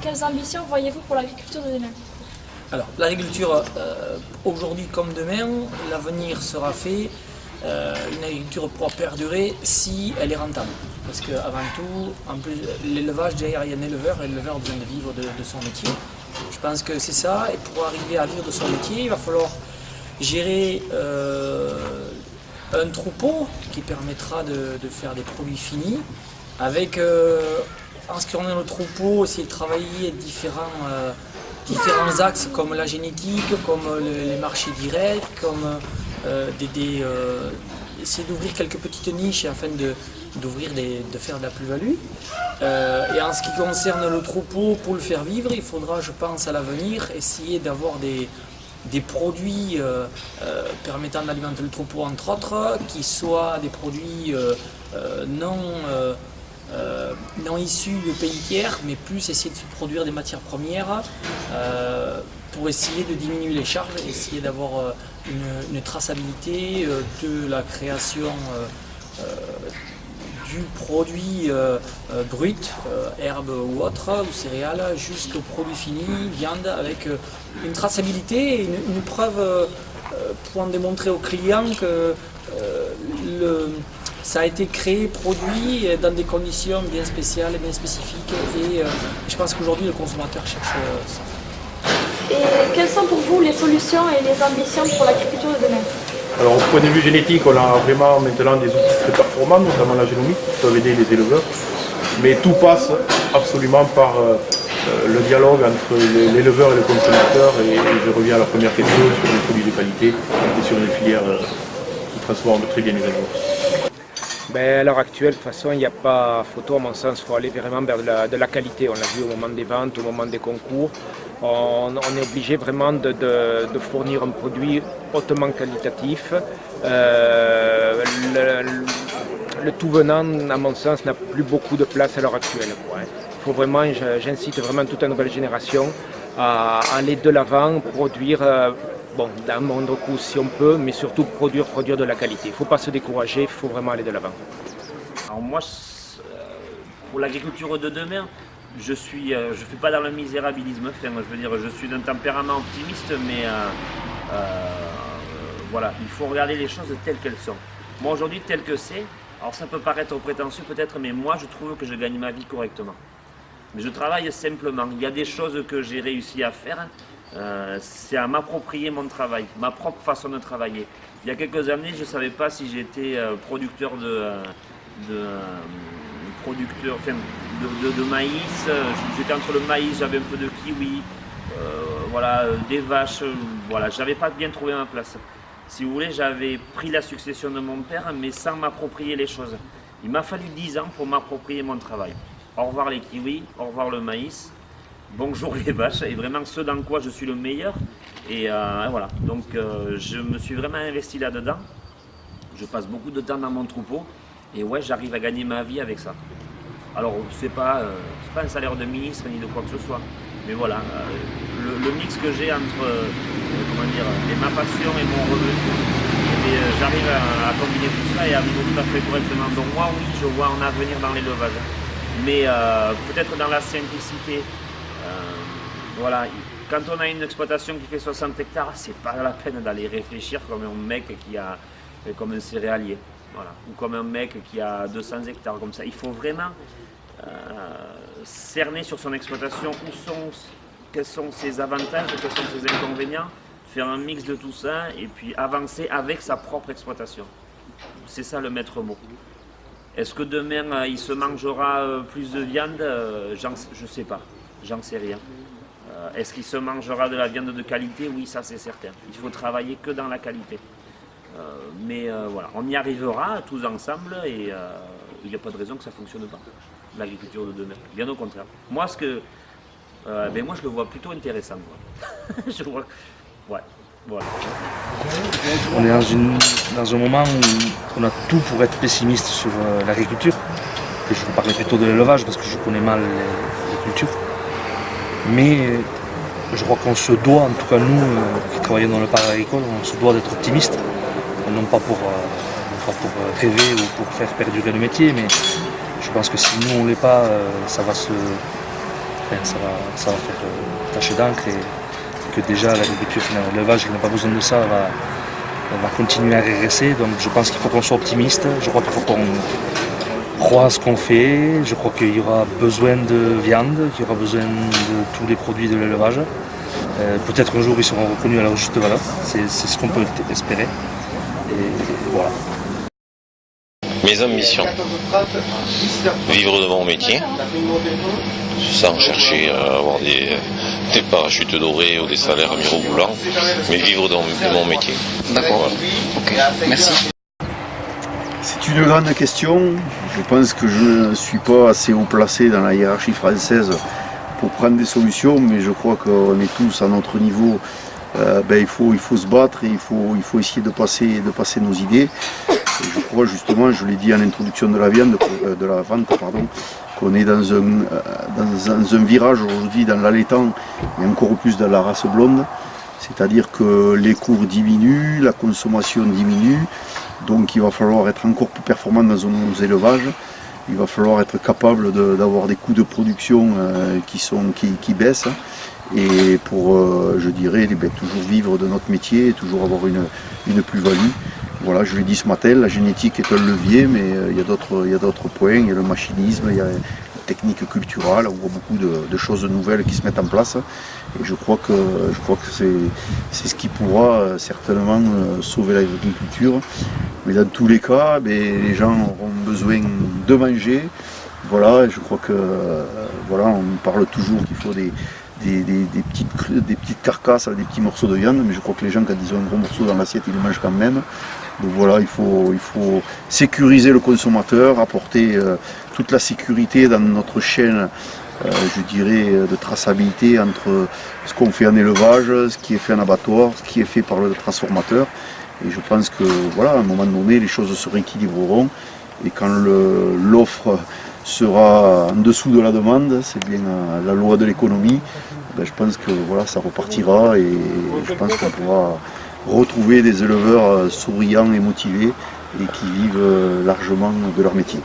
quelles ambitions voyez-vous pour l'agriculture de demain? Alors, l'agriculture, aujourd'hui comme demain, l'avenir sera fait. Une agriculture pourra perdurer si elle est rentable. Parce qu'avant tout, en plus, l'élevage, derrière, il y a un éleveur, et l'éleveur a besoin de vivre de son métier. Je pense que c'est ça, et pour arriver à vivre de son métier, il va falloir gérer un troupeau qui permettra de faire des produits finis, avec, en ce qui concerne le troupeau, essayer de travailler différents axes comme la génétique, comme les marchés directs, comme essayer d'ouvrir quelques petites niches afin de faire de la plus-value. Et en ce qui concerne le troupeau, pour le faire vivre, il faudra, je pense, à l'avenir, essayer d'avoir des produits permettant d'alimenter le troupeau, entre autres, qui soient des produits non issus de pays tiers, mais plus essayer de se produire des matières premières pour essayer de diminuer les charges, essayer d'avoir une traçabilité de la création du produit brut, herbe ou autre, ou céréales, jusqu'au produit fini, viande, avec une traçabilité et une preuve pour en démontrer aux clients que ça a été créé, produit dans des conditions bien spéciales, bien spécifiques, et je pense qu'aujourd'hui le consommateur cherche ça. Et quelles sont pour vous les solutions et les ambitions pour l'agriculture de demain? Alors au point de vue génétique, on a vraiment maintenant des outils très performants, notamment la génomique, qui peuvent aider les éleveurs. Mais tout passe absolument par le dialogue entre l'éleveur et le consommateur. Et je reviens à la première question sur les produits de qualité et sur les filières qui transforment très bien les animaux. À l'heure actuelle, de toute façon, il n'y a pas photo, à mon sens, il faut aller vraiment vers de la qualité. On l'a vu au moment des ventes, au moment des concours. On est obligé vraiment de fournir un produit hautement qualitatif. Le tout venant, à mon sens, n'a plus beaucoup de place à l'heure actuelle. Il faut vraiment, j'incite vraiment toute la nouvelle génération à aller de l'avant, produire, d'un moindre coût si on peut, mais surtout produire de la qualité. Il ne faut pas se décourager, il faut vraiment aller de l'avant. Alors moi, pour l'agriculture de demain, je fais pas dans le misérabilisme. Enfin, je veux dire, je suis d'un tempérament optimiste, mais voilà, il faut regarder les choses telles qu'elles sont. Moi aujourd'hui, tel que c'est, alors ça peut paraître prétentieux peut-être, mais moi je trouve que je gagne ma vie correctement. Mais je travaille simplement. Il y a des choses que j'ai réussi à faire. C'est à m'approprier mon travail, ma propre façon de travailler. Il y a quelques années, je ne savais pas si j'étais producteur de maïs. J'étais entre le maïs, j'avais un peu de kiwi, des vaches. Voilà, j'avais pas bien trouvé ma place. Si vous voulez, j'avais pris la succession de mon père, mais sans m'approprier les choses. Il m'a fallu 10 ans pour m'approprier mon travail. Au revoir les kiwis, au revoir le maïs. Bonjour les vaches, et vraiment ce dans quoi je suis le meilleur. Et voilà, donc je me suis vraiment investi là-dedans. Je passe beaucoup de temps dans mon troupeau et ouais, j'arrive à gagner ma vie avec ça. Alors c'est pas un salaire de ministre ni de quoi que ce soit, mais voilà, le mix que j'ai entre ma passion et mon revenu, j'arrive à combiner tout ça et à vivre tout à fait correctement. Donc moi oui, je vois un avenir dans l'élevage, mais peut-être dans la simplicité. Voilà, quand on a une exploitation qui fait 60 hectares, c'est pas la peine d'aller réfléchir comme un mec comme un céréalier, voilà, ou comme un mec qui a 200 hectares comme ça. Il faut vraiment cerner sur son exploitation quels sont ses avantages, quels sont ses inconvénients, faire un mix de tout ça et puis avancer avec sa propre exploitation. C'est ça le maître mot. Est-ce que demain il se mangera plus de viande? Je sais pas, j'en sais rien. Est-ce qu'il se mangera de la viande de qualité? Oui, ça c'est certain. Il faut travailler que dans la qualité. Mais voilà, on y arrivera tous ensemble et il n'y a pas de raison que ça ne fonctionne pas, l'agriculture de demain. Bien au contraire. Moi, moi je le vois plutôt intéressant. Je vois. Ouais, voilà. On est dans un moment où on a tout pour être pessimiste sur l'agriculture. Je vous parlais plutôt de l'élevage parce que je connais mal les cultures. Mais je crois qu'on se doit, en tout cas nous qui travaillons dans le parc agricole, on se doit d'être optimiste. Non pas pour rêver ou pour faire perdurer le métier, mais je pense que si nous on ne l'est pas, ça va ça va faire tache d'encre et que déjà l'agriculture, l'élevage qui n'a pas besoin de ça va continuer à régresser. Donc je pense qu'il faut qu'on soit optimiste, je crois qu'il faut qu'on croit à ce qu'on fait, je crois qu'il y aura besoin de viande, qu'il y aura besoin de tous les produits de l'élevage. Peut-être un jour ils seront reconnus à leur juste valeur, c'est ce qu'on peut espérer. Et voilà. Mes ambitions, vivre de mon métier, sans chercher à avoir des parachutes dorés ou des salaires mirobolants, mais vivre de mon métier. D'accord, voilà. Ok, merci. C'est une grande question. Je pense que je ne suis pas assez haut placé dans la hiérarchie française pour prendre des solutions, mais je crois qu'on est tous à notre niveau. Il faut se battre et il faut essayer de passer nos idées. Et je crois justement, je l'ai dit en introduction de la vente, qu'on est dans un virage aujourd'hui dans l'allaitant et encore plus dans la race blonde. C'est-à-dire que les cours diminuent, la consommation diminue, donc il va falloir être encore plus performant dans nos élevages. Il va falloir être capable d'avoir des coûts de production qui baissent et pour, je dirais, toujours vivre de notre métier et toujours avoir une plus-value. Voilà, je l'ai dit ce matin, la génétique est un levier, mais il y a d'autres points, il y a le machinisme, il y a la technique culturelle, on voit beaucoup de choses nouvelles qui se mettent en place. Et je crois que c'est ce qui pourra certainement sauver l'agriculture. Mais dans tous les cas, les gens auront besoin de manger. Voilà, je crois que on parle toujours qu'il faut des petites carcasses avec des petits morceaux de viande, mais je crois que les gens, quand ils ont un gros morceau dans l'assiette, ils le mangent quand même. Donc voilà, il faut sécuriser le consommateur, apporter toute la sécurité dans notre chaîne, je dirais, de traçabilité entre ce qu'on fait en élevage, ce qui est fait en abattoir, ce qui est fait par le transformateur. Et je pense que voilà, à un moment donné, les choses se rééquilibreront. Et quand l'offre sera en dessous de la demande, c'est bien la loi de l'économie, je pense que voilà, ça repartira et je pense qu'on pourra retrouver des éleveurs souriants et motivés et qui vivent largement de leur métier.